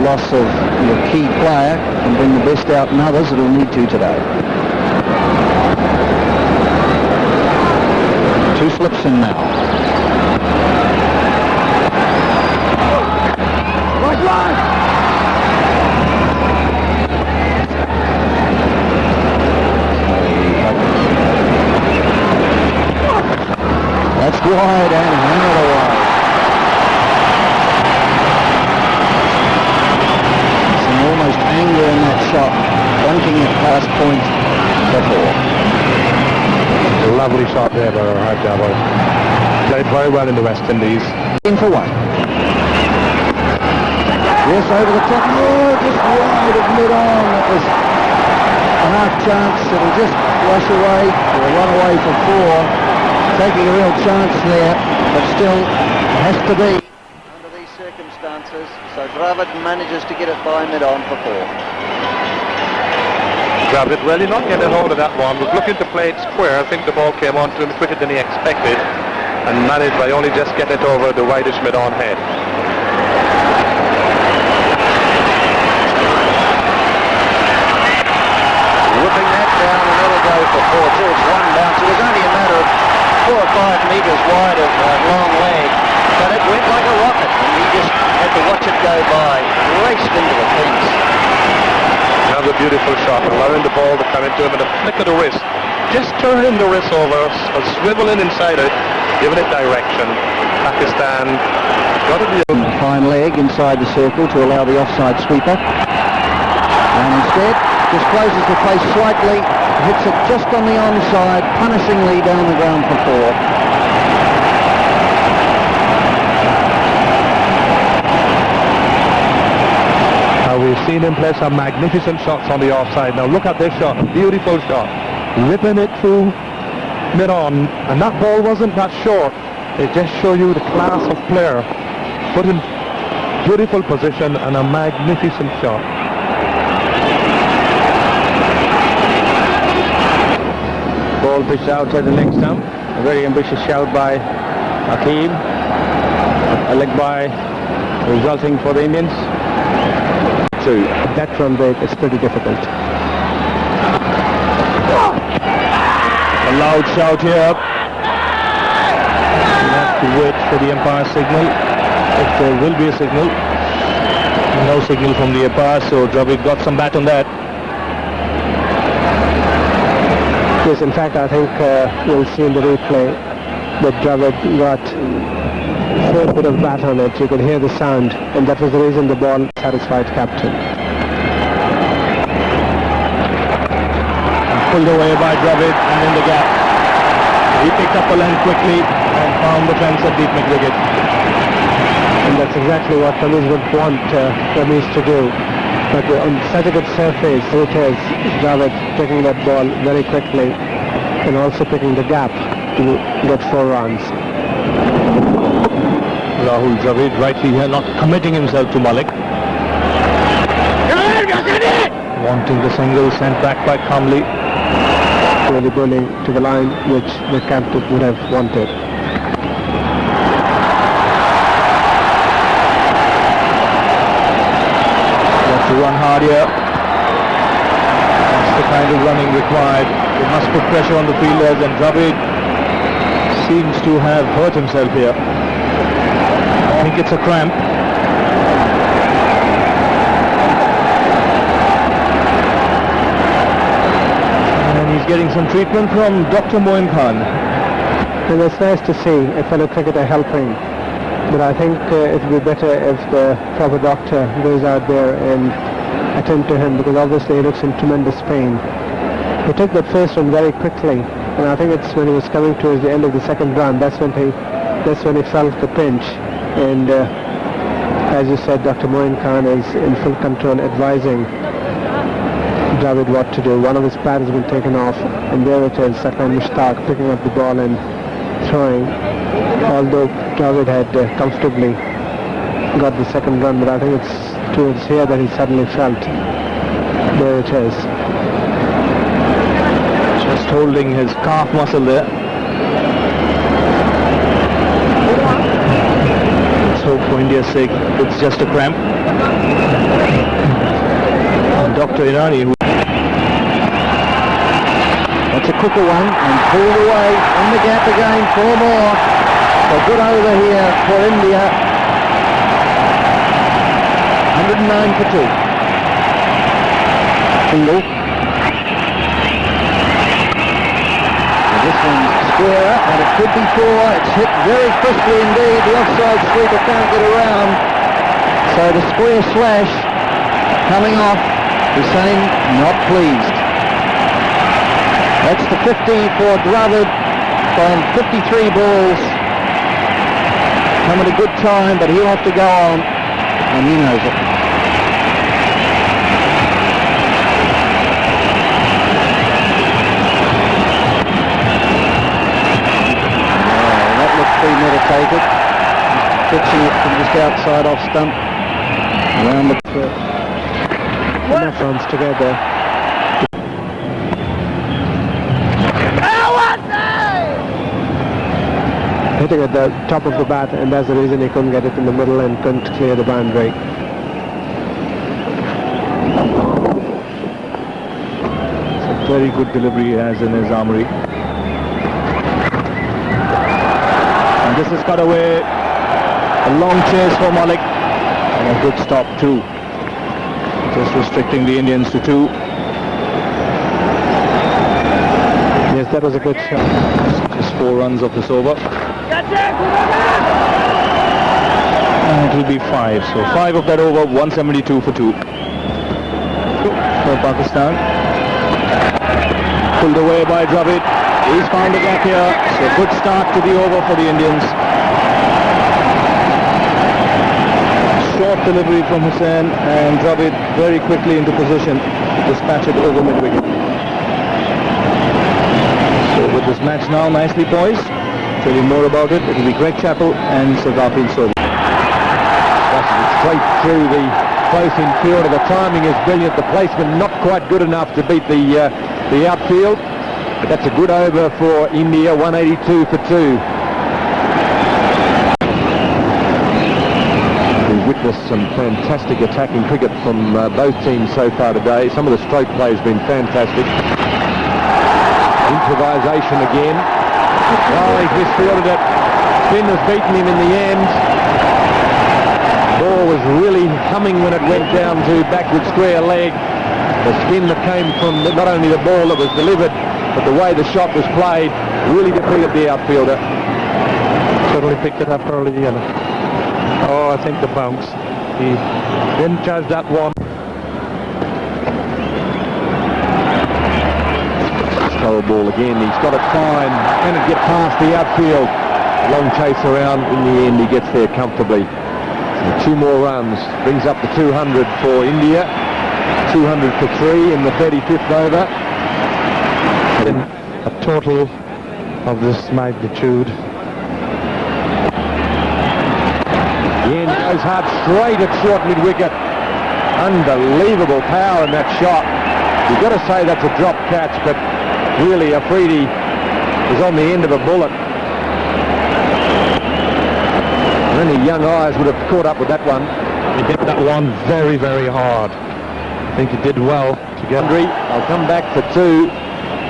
loss of your key player can bring the best out in others. It'll need to today. 2 slips in now. That's wide and hammered away. Some almost anger in that shot, bunking it past point before. Lovely shot there by Rahul Dravid. Played very well in the West Indies. In for 1. Yes, over the top. Oh, just wide of mid-on. That was a half chance. It'll just wash away or run away for 4. Taking a real chance there, but still it has to be under these circumstances. So Dravid manages to get it by mid-on for 4. Dravid, well, he not getting a hold of that one. Was looking to play it square. I think the ball came on to him quicker than he expected, and managed by only just getting it over the widest mid-on head. Whipping that down, and that'll go for 4. George 1 bounce. It was only a matter of 4 or 5 metres wide of long leg, but it went like a rocket, and he just had to watch it go by. Raced into the fence. Another beautiful shot, allowing the ball to come into him with a flick of the wrist. Just turning the wrist over, swiveling inside it, giving it direction. Pakistan got to be a fine leg inside the circle to allow the offside sweeper, and instead just closes the face slightly, hits it just on the onside, punishingly down the ground for 4. We've seen him play some magnificent shots on the offside. Now look at this shot, beautiful shot. Ripping it through mid-on, and that ball wasn't that short. It just shows you the class of player. Put in beautiful position and a magnificent shot. Ball pitched out at the leg stump. A very ambitious shout by Hakeem. A leg by resulting for the Indians. That run break is pretty difficult. A loud shout here. You have to wait for the umpire signal, if there will be a signal. No signal from the umpire, so Dravid got some bat on that. Yes, in fact, I think you'll see in the replay that Dravid got a fair bit of bat on it. You could hear the sound, and that was the reason the ball satisfied captain. Pulled away by Dravid and in the gap. He picked up a length quickly and found the fence at deep mid-wicket. And that's exactly what Ramesh would want Ramesh to do. But on such a good surface, it is Dravid taking that ball very quickly and also picking the gap to get 4 runs. Rahul Dravid rightly here not committing himself to Malik. Wanting the single sent back by Kamli. Really bowling to the line which the captain would have wanted. Has to run hard here. That's the kind of running required. They must put pressure on the fielders, and Dravid seems to have hurt himself here. I think it's a cramp. Getting some treatment from Dr. Moin Khan. And it's nice to see a fellow cricketer helping, but I think it would be better if the proper doctor goes out there and attend to him, because obviously he looks in tremendous pain. He took that first run very quickly, and I think it's when he was coming towards the end of the second run, that's when he felt the pinch. And as you said, Dr. Moin Khan is in full control advising Dravid what to do. One of his pads has been taken off, and there it is, Saklan Mushtaq picking up the ball and throwing. Although Dravid had comfortably got the second run, but I think it's towards here that he suddenly felt. There it is. Just holding his calf muscle there. Let's hope For India's sake, it's just a cramp. Dr. Irani, who... That's a quicker one, and pulled away in the gap again, 4 more. So good over here for India. 109 for 2. Single. And this one's square, and it could be 4. It's hit very crisply indeed. The offside sweeper can't get around. So the square slash coming off. Hussain not pleased. That's the 50 for Dravid on 53 balls. Come at a good time, but he'll have to go on, and he knows it. Oh, that looks premeditated. Fixing it from just outside off stump. Around the... Enough runs together. Hitting at the top of the bat, and that's the reason he couldn't get it in the middle and couldn't clear the boundary. It's a very good delivery he has in his armory. And this has cut away. A long chase for Malik, and a good stop too. Just restricting the Indians to 2. Yes, that was a good shot. Just 4 runs of this over. And it will be 5. So 5 of that over, 172 for 2. For Pakistan. Pulled away by Dravid. He's found a gap here. So good start to the over for the Indians. Short delivery from Hussain, and Dravid very quickly into position to dispatch it over mid-wicket. So with this match now nicely poised, tell you more about it, it will be Greg Chappell and Sardar Sodhi. Straight through the close infielder. The timing is brilliant. The placement not quite good enough to beat the outfield. But that's a good over for India, 182 for 2. We've witnessed some fantastic attacking cricket from both teams so far today. Some of the stroke play has been fantastic. Improvisation again. Oh, he's misfielded it. Spin has beaten him in the end. Ball was really humming when it went down to backward square leg. The spin that came from not only the ball that was delivered, but the way the shot was played really defeated the outfielder. Totally picked it up early, the other. Oh, I think the bounce. He didn't judge that one. Slow ball again. He's got it fine. Can it get past the outfield? Long chase around. In the end, he gets there comfortably. So 2 more runs. Brings up the 200 for India. 200 for 3 in the 35th over. A total of this magnitude. Again, goes hard straight at short mid-wicket. Unbelievable power in that shot. You've got to say that's a drop catch, but really Afridi is on the end of a bullet. Only young eyes would have caught up with that one. He hit that one very, very hard. I think he did well to get... I'll come back for 2.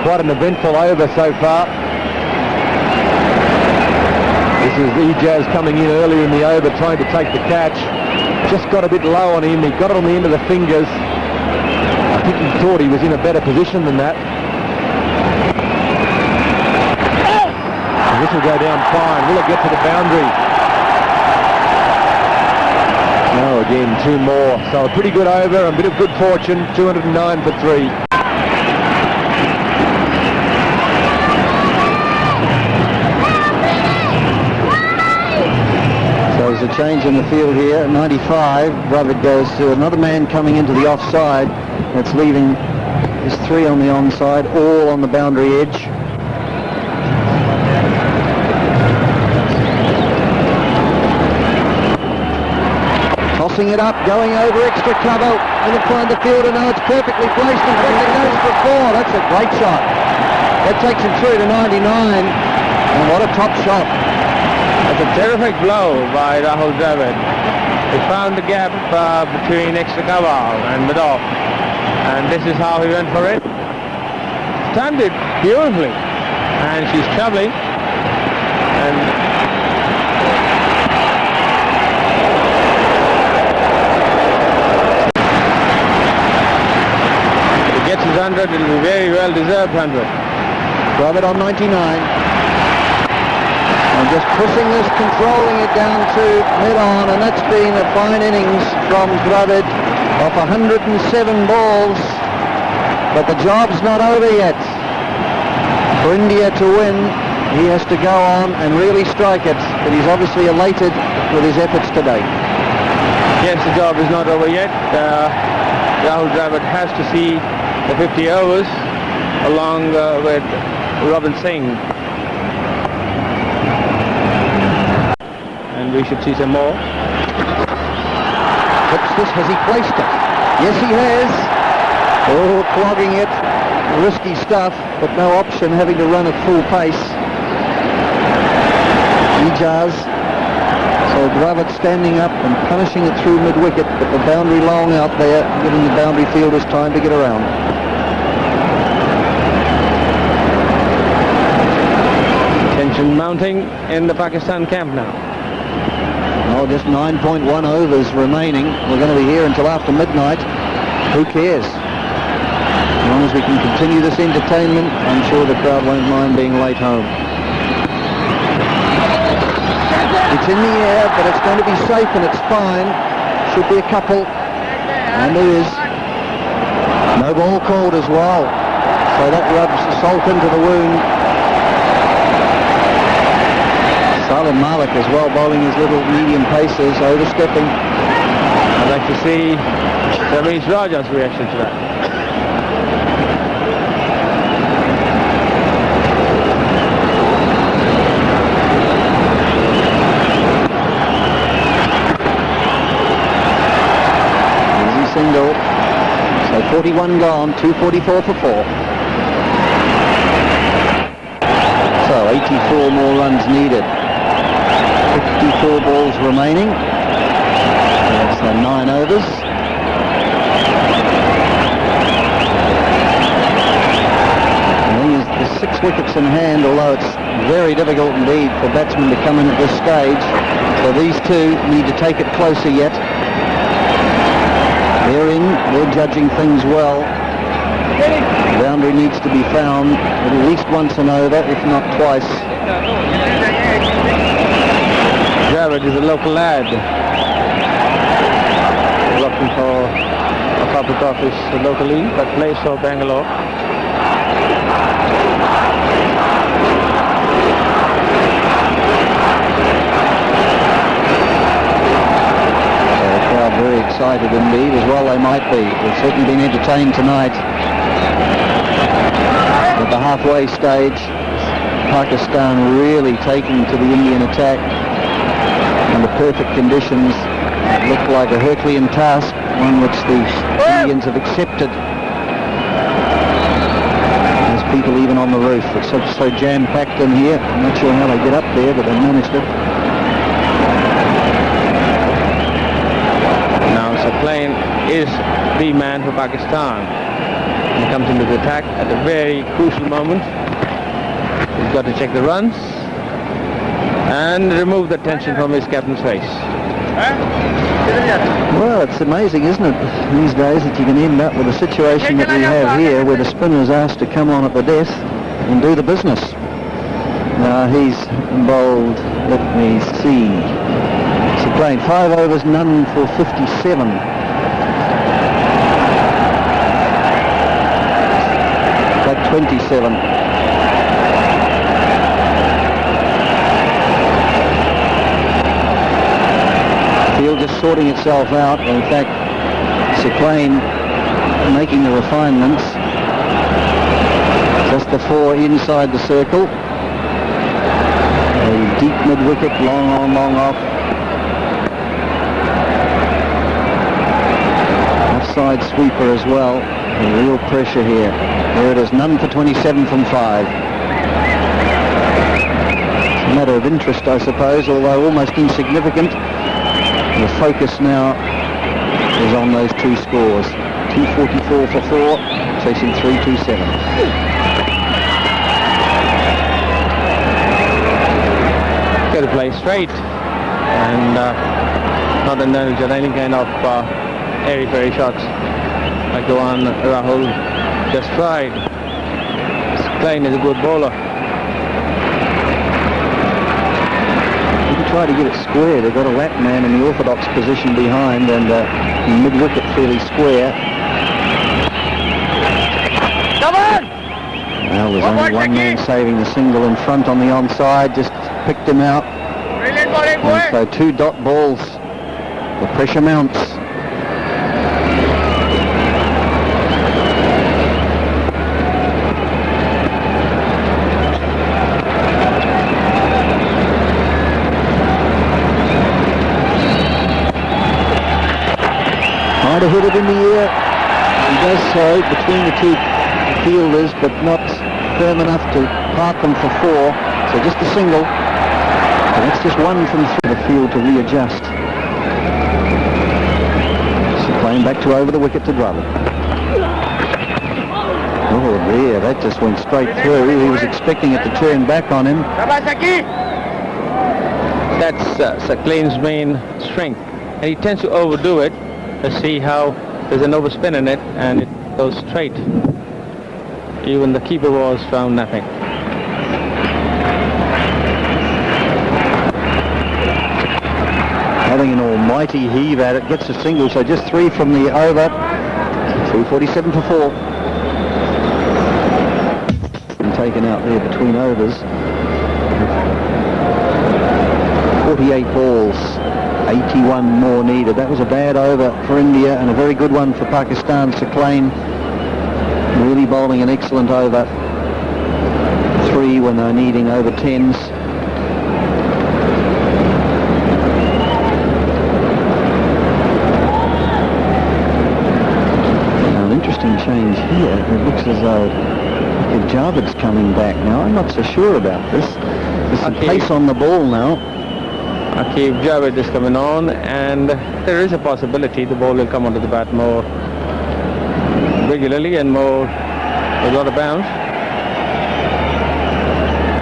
Quite an eventful over so far. This is Ijaz coming in earlier in the over, trying to take the catch. Just got a bit low on him. He got it on the end of the fingers. I think he thought he was in a better position than that. And this will go down fine. Will it get to the boundary? No, again, 2 more. So a pretty good over, a bit of good fortune. 209 for 3. There's a change in the field here. At 95, Dravid goes to another man coming into the offside. That's leaving his 3 on the onside, all on the boundary edge. Tossing it up, going over extra cover, and find the fielder. No, it's perfectly placed. In fact, it goes for 4. That's a great shot. That takes him through to 99, and what a top shot. A That's a terrific blow by Rahul Dravid. He found the gap between extra cover and mid-off, and this is how he went for it. Timed it beautifully, and she's travelling, and if he gets his 100, it'll be very well deserved 100. Dravid on 99. And just pushing this, controlling it down to mid-on, and that's been a fine innings from Dravid off 107 balls. But the job's not over yet. For India to win, he has to go on and really strike it, but he's obviously elated with his efforts today. Yes, the job is not over yet. Rahul Dravid has to see the 50 overs along with Robin Singh. And we should see some more. What's this? Has he placed it? Yes, he has. Oh, clogging it. Risky stuff, but no option, having to run at full pace. Ijaz. So Dravid standing up and punishing it through mid-wicket, but the boundary long out there, giving the boundary fielders time to get around. Tension mounting in the Pakistan camp now. Oh, just 9.1 overs remaining. We're going to be here until after midnight. Who cares? As long as we can continue this entertainment, I'm sure the crowd won't mind being late home. It's in the air, but it's going to be safe and it's fine. Should be a couple. And there is. No ball called as well. So that rubs salt into the wound. Salim Malik as well, bowling his little medium paces, overstepping. I'd like to see Ramesh Raja's reaction to that. Easy single. So 41 gone, 244 for 4. So 84 more runs needed. 54 balls remaining. That's 9 overs. And there's 6 wickets in hand, although it's very difficult indeed for batsmen to come in at this stage. So these two need to take it closer yet. They're in, they're judging things well. The boundary needs to be found at least once an over, if not twice. Dravid is a local lad. Working for a corporate office locally, but plays for Bangalore. The crowd very excited indeed, as well they might be. They've certainly been entertained tonight. At the halfway stage, Pakistan really taking to the Indian attack. Under perfect conditions, it looked like a Herculean task, one which the Indians have accepted. There's people even on the roof. It's so jam-packed in here. I'm not sure how they get up there, but they managed it. Now Saklain is the man for Pakistan. He comes into the attack at a very crucial moment. He's got to check the runs and remove the tension from his captain's face. Well, it's amazing, isn't it, these days, that you can end up with a situation that we have here where the spinner is asked to come on at the death and do the business. Now he's bowled, let me see, so playing 5 overs, none for 57. Like 27. Field just sorting itself out. In fact, Saklain making the refinements. Just the 4 inside the circle. A deep mid-wicket, long on, long off. Offside sweeper as well. A real pressure here. There it is, none for 27 from 5. a matter of interest, I suppose, although almost insignificant. The focus now is on those two scores. 244 for 4, chasing 327. Got to play straight and not indulge in any kind of airy-fairy shots like the one Rahul just tried. Klein is a good bowler. Try to get it square. They've got a lap man in the orthodox position behind and mid-wicket fairly square. Come on! Well, there's only one man saving the single in front on the onside, just picked him out. And so 2 dot balls. The pressure mounts. Might have hit it in the air. He does so between the two fielders, but not firm enough to park them for 4. So just a single. And that's just one from the field to readjust. So playing back to over the wicket to Dravid. Oh, there, that just went straight through. He was expecting it to turn back on him. That's Klein's main strength, and he tends to overdo it. Let's see how there's an overspin in it and it goes straight. Even the keeper was found nothing. Having an almighty heave at it, gets a single, so just 3 from the over. 247 for 4. And taken out there between overs. 48 balls. 81 more needed. That was a bad over for India and a very good one for Pakistan. Klein really bowling an excellent over. 3 when they're needing over 10s. Now an interesting change here. It looks as though Dravid's coming back now. I'm not so sure about this. There's some pace on the ball now. Dravid is coming on, and there is a possibility the ball will come onto the bat more regularly and more with a lot of bounce,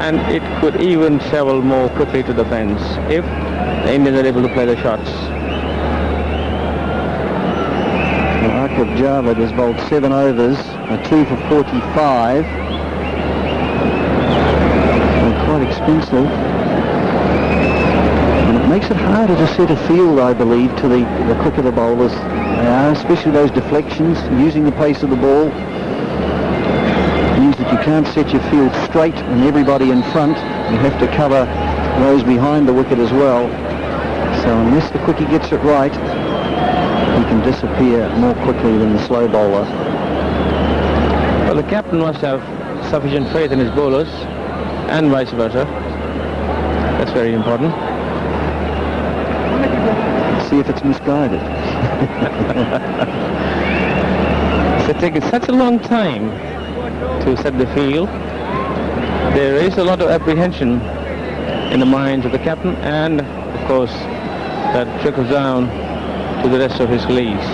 and it could even travel more quickly to the fence if the Indians are able to play the shots. Dravid has bowled 7 overs, a 2 for 45. They're quite expensive. Makes it harder to set a field, I believe, to the quicker bowlers, especially those deflections, using the pace of the ball. Means that you can't set your field straight and everybody in front. You have to cover those behind the wicket as well. So unless the quickie gets it right, he can disappear more quickly than the slow bowler. Well, the captain must have sufficient faith in his bowlers, and vice versa. That's very important. See if it's misguided. It's taken such a long time to set the field. There is a lot of apprehension in the minds of the captain, and of course that trickles down to the rest of his colleagues.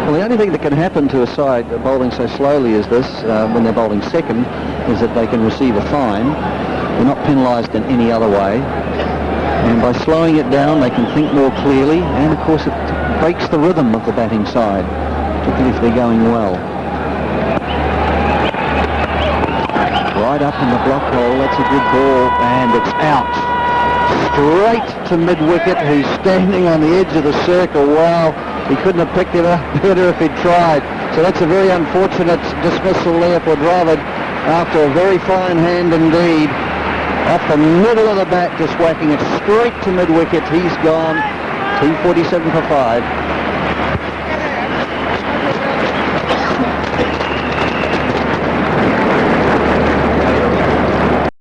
Well, the only thing that can happen to a side bowling so slowly as this, when they're bowling second, is that they can receive a fine. They're not penalised in any other way. And by slowing it down, they can think more clearly, and of course it breaks the rhythm of the batting side, particularly if they're going well. Right up in the block hole, that's a good ball, and it's out. Straight to mid-wicket, who's standing on the edge of the circle. Wow, he couldn't have picked it up better if he'd tried. So that's a very unfortunate dismissal there for Dravid, after a very fine hand indeed. Off the middle of the bat, just whacking it straight to mid-wicket. He's gone. 247 for 5.